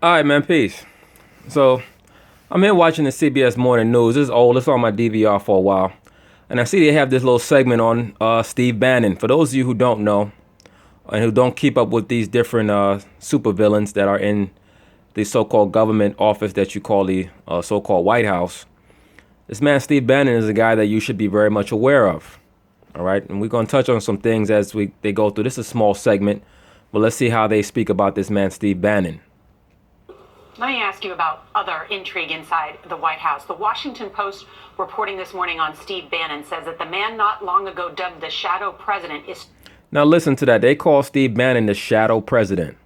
All right, man. Peace. So I'm here watching the CBS Morning News. This is old. It's on my DVR for a while, and I see they have this little segment on Steve Bannon. For those of you who don't know and who don't keep up with these different supervillains that are in the so-called government office that you call the so-called White House, this man Steve Bannon is a guy that you should be very much aware of. All right, and we're gonna touch on some things as they go through. This is a small segment, but let's see how they speak about this man Steve Bannon. Let me ask you about other intrigue inside the White House. The Washington Post reporting this morning on Steve Bannon says that the man not long ago dubbed the shadow president is... Now listen to that. They call Steve Bannon the shadow president.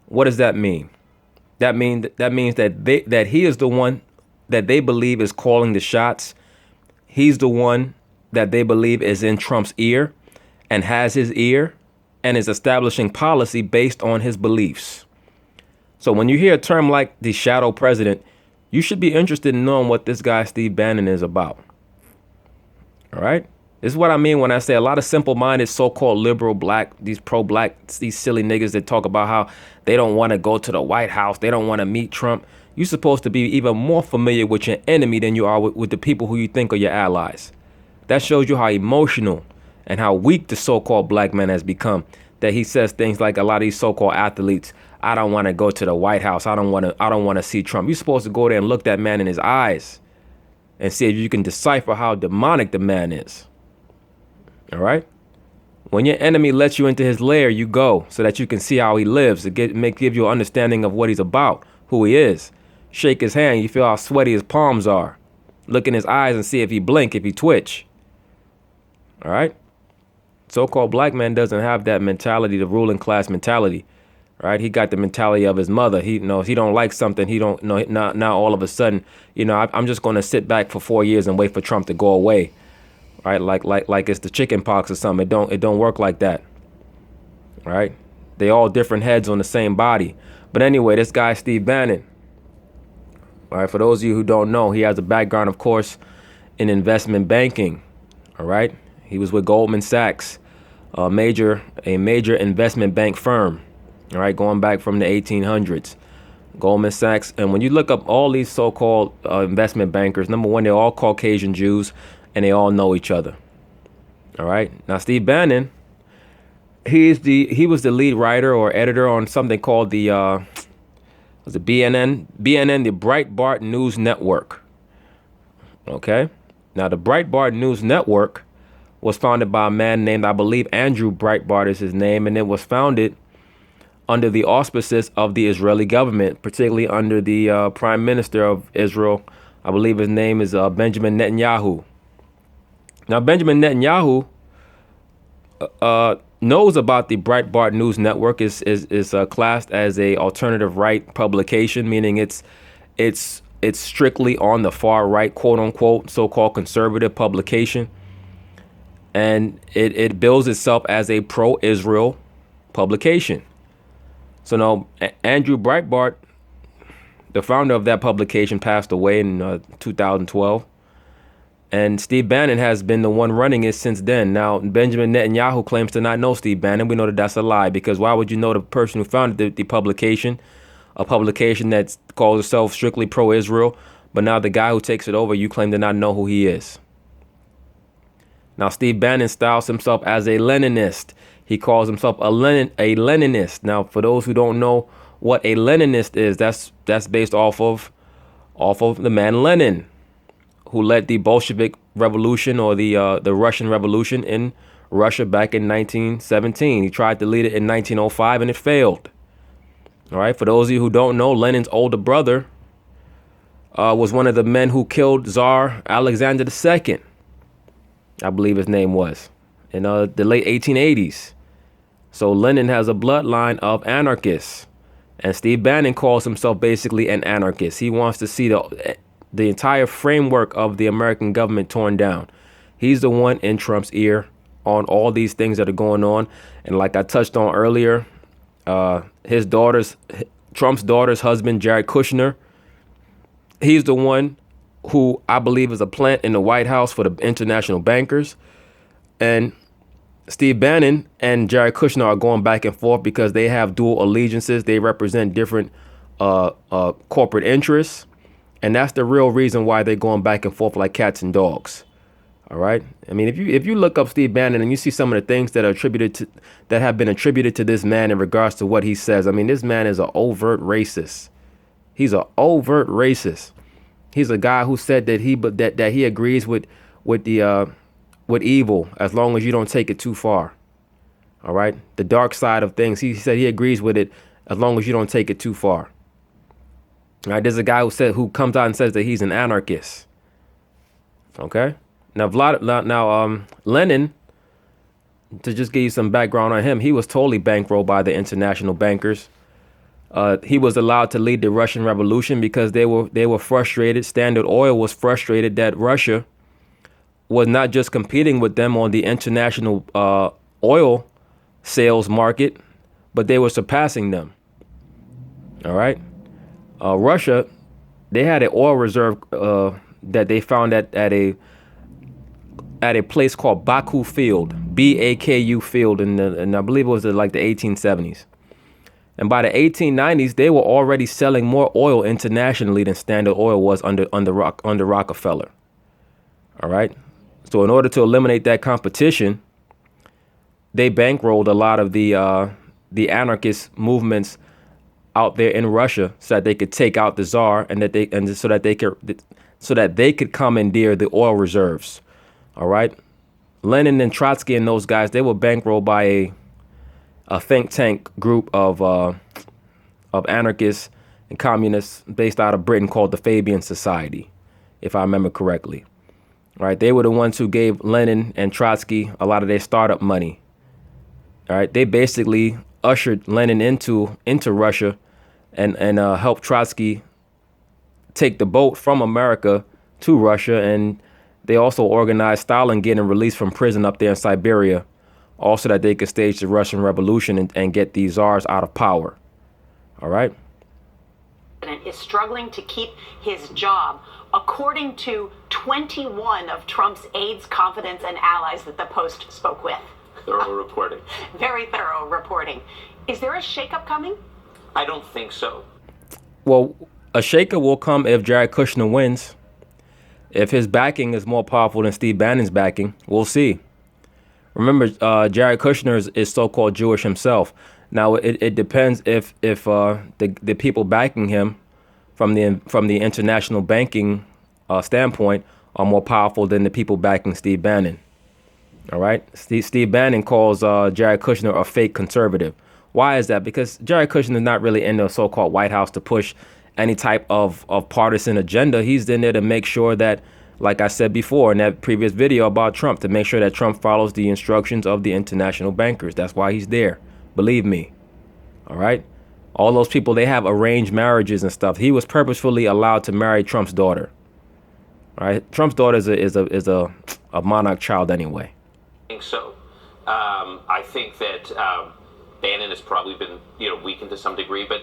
What does that mean? That means that he is the one that they believe is calling the shots. He's the one that they believe is in Trump's ear and has his ear and is establishing policy based on his beliefs. So when you hear a term like the shadow president, you should be interested in knowing what this guy Steve Bannon is about. All right? This is what I mean when I say a lot of simple-minded so-called liberal black, these pro-black, these silly niggas that talk about how they don't want to go to the White House, they don't want to meet Trump. You're supposed to be even more familiar with your enemy than you are with the people who you think are your allies. That shows you how emotional and how weak the so-called black man has become, that he says things like a lot of these so-called athletes, I don't want to go to the White House. I don't want to see Trump. You're supposed to go there and look that man in his eyes and see if you can decipher how demonic the man is. All right? When your enemy lets you into his lair, you go so that you can see how he lives. Give you an understanding of what he's about, who he is. Shake his hand. You feel how sweaty his palms are. Look in his eyes and see if he blink, if he twitch. All right? So-called black man doesn't have that mentality, the ruling class mentality. Right, he got the mentality of his mother. He knows he don't like something. He don't know. Now all of a sudden, I'm just going to sit back for 4 years and wait for Trump to go away. Right, like it's the chicken pox or something. It don't work like that. Right, they all different heads on the same body. But anyway, this guy Steve Bannon. All right, for those of you who don't know, he has a background, of course, in investment banking. All right, he was with Goldman Sachs, a major investment bank firm. All right, going back from the 1800s, Goldman Sachs. And when you look up all these so-called investment bankers, number one, they're all Caucasian Jews and they all know each other. All right. Now, Steve Bannon, he was the lead writer or editor on something called the BNN, the Breitbart News Network. OK, now the Breitbart News Network was founded by a man named, I believe, Andrew Breitbart is his name. And it was founded under the auspices of the Israeli government, particularly under the prime minister of Israel. I believe his name is Benjamin Netanyahu. Now, Benjamin Netanyahu knows about the Breitbart News Network, is classed as a alternative right publication, meaning it's strictly on the far right, quote unquote, so-called conservative publication. And it bills itself as a pro-Israel publication. So now, Andrew Breitbart, the founder of that publication, passed away in 2012. And Steve Bannon has been the one running it since then. Now, Benjamin Netanyahu claims to not know Steve Bannon. We know that that's a lie, because why would you know the person who founded the publication, a publication that calls itself strictly pro-Israel, but now the guy who takes it over, you claim to not know who he is. Now, Steve Bannon styles himself as a Leninist. He calls himself a Leninist. Now, for those who don't know what a Leninist is, that's based off of the man Lenin, who led the Bolshevik Revolution, or the Russian Revolution in Russia back in 1917. He tried to lead it in 1905 and it failed. All right. For those of you who don't know, Lenin's older brother was one of the men who killed Tsar Alexander II. I believe his name was in the late 1880s. So Lenin has a bloodline of anarchists, and Steve Bannon calls himself basically an anarchist. He wants to see the entire framework of the American government torn down. He's the one in Trump's ear on all these things that are going on. And like I touched on earlier, Trump's daughter's husband, Jared Kushner, he's the one who I believe is a plant in the White House for the international bankers. And Steve Bannon and Jared Kushner are going back and forth because they have dual allegiances. They represent different corporate interests, and that's the real reason why they're going back and forth like cats and dogs. All right. I mean, if you look up Steve Bannon and you see some of the things that have been attributed to this man in regards to what he says, I mean, this man is an overt racist. He's an overt racist. He's a guy who said that he agrees with evil as long as you don't take it too far. All right. The dark side of things. He said he agrees with it as long as you don't take it too far. All right. There's a guy who comes out and says that he's an anarchist. OK. Now, Lenin, to just give you some background on him, he was totally bankrolled by the international bankers. He was allowed to lead the Russian Revolution because they were frustrated. Standard Oil was frustrated that Russia was not just competing with them on the international oil sales market, but they were surpassing them. All right. Russia, they had an oil reserve that they found at a place called Baku Field, Baku Field, and I believe it was like the 1870s. And by the 1890s, they were already selling more oil internationally than Standard Oil was under Rockefeller. All right. So in order to eliminate that competition, they bankrolled a lot of the anarchist movements out there in Russia so that they could take out the czar so that they could commandeer the oil reserves. All right. Lenin and Trotsky and those guys, they were bankrolled by a think tank group of anarchists and communists based out of Britain called the Fabian Society, if I remember correctly. All right. They were the ones who gave Lenin and Trotsky a lot of their startup money. All right. They basically ushered Lenin into Russia and helped Trotsky take the boat from America to Russia. And they also organized Stalin getting released from prison up there in Siberia, also that they could stage the Russian Revolution and get these czars out of power. All right. Is struggling to keep his job, according to 21 of Trump's aides, confidants, and allies that the Post spoke with. Thorough reporting. Very thorough reporting. Is there a shakeup coming? I don't think so. Well, a shakeup will come if Jared Kushner wins. If his backing is more powerful than Steve Bannon's backing, we'll see. Remember, Jared Kushner is so-called Jewish himself. Now, it depends if the people backing him from the international banking standpoint are more powerful than the people backing Steve Bannon. All right. Steve Bannon calls Jared Kushner a fake conservative. Why is that? Because Jared Kushner is not really in the so-called White House to push any type of partisan agenda. He's in there to make sure that, like I said before in that previous video about Trump, to make sure that Trump follows the instructions of the international bankers. That's why he's there. Believe me. All right. All those people, they have arranged marriages and stuff. He was purposefully allowed to marry Trump's daughter. All right. Trump's daughter is a monarch child anyway. I think so. I think that Bannon has probably been, weakened to some degree. But,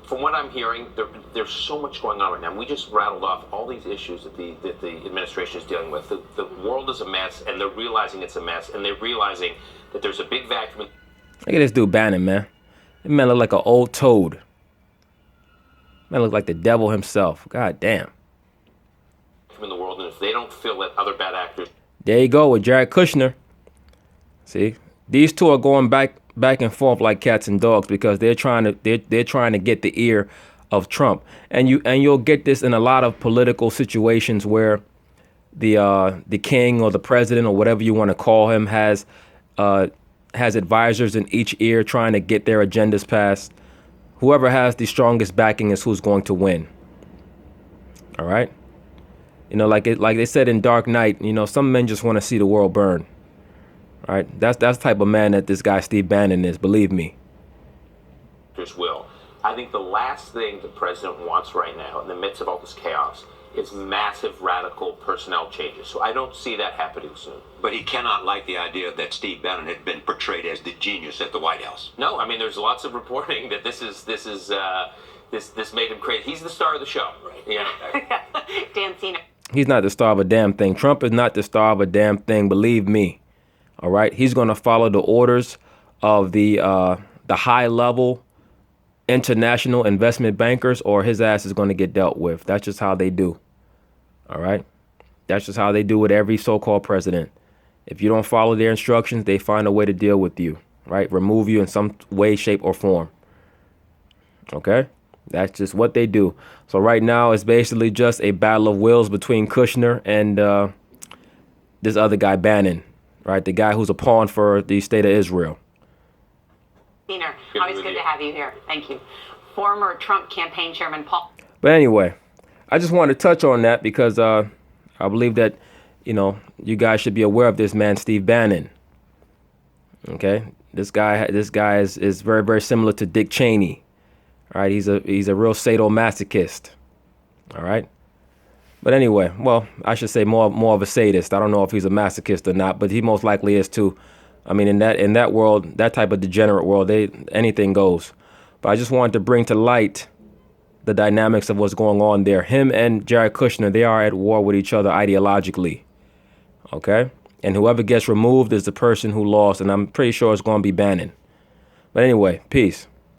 from what I'm hearing, there's so much going on right now. And we just rattled off all these issues that the administration is dealing with. The world is a mess, and they're realizing it's a mess, and they're realizing that there's a big vacuum. Look at this dude Bannon, man. That man look like an old toad. Man look like the devil himself. God damn. In the world, and if they don't fill it, other bad actors. There you go with Jared Kushner. See, these two are going back and forth like cats and dogs because they're trying to get the ear of Trump, and you'll get this in a lot of political situations where the king or the president or whatever you want to call him has advisors in each ear trying to get their agendas passed. Whoever has the strongest backing is who's going to win. All right. Like they said in Dark Knight, some men just want to see the world burn. All right. That's the type of man that this guy Steve Bannon is. Believe me. Will. I think the last thing the president wants right now, in the midst of all this chaos, is massive radical personnel changes. So I don't see that happening soon. But he cannot like the idea that Steve Bannon had been portrayed as the genius at the White House. No, I mean, there's lots of reporting that this made him crazy. He's the star of the show. Right. Yeah. Dan Cena. He's not the star of a damn thing. Trump is not the star of a damn thing. Believe me. All right. He's going to follow the orders of the high level international investment bankers, or his ass is going to get dealt with. That's just how they do. All right. That's just how they do with every so-called president. If you don't follow their instructions, they find a way to deal with you, right? Remove you in some way, shape, or form. Okay? That's just what they do. So right now, it's basically just a battle of wills between Kushner and this other guy, Bannon, right? The guy who's a pawn for the state of Israel. Diener, always good to have you here. Thank you. Former Trump campaign chairman Paul. But anyway, I just wanted to touch on that because I believe that, you know, you guys should be aware of this man, Steve Bannon. Okay, this guy is very, very similar to Dick Cheney. All right, he's a real sadomasochist. All right. But anyway, well, I should say more of a sadist. I don't know if he's a masochist or not, but he most likely is too. I mean, in that world, that type of degenerate world, anything goes. But I just wanted to bring to light the dynamics of what's going on there. Him and Jared Kushner, they are at war with each other ideologically. Okay? And whoever gets removed is the person who lost, and I'm pretty sure it's going to be Bannon. But anyway, peace.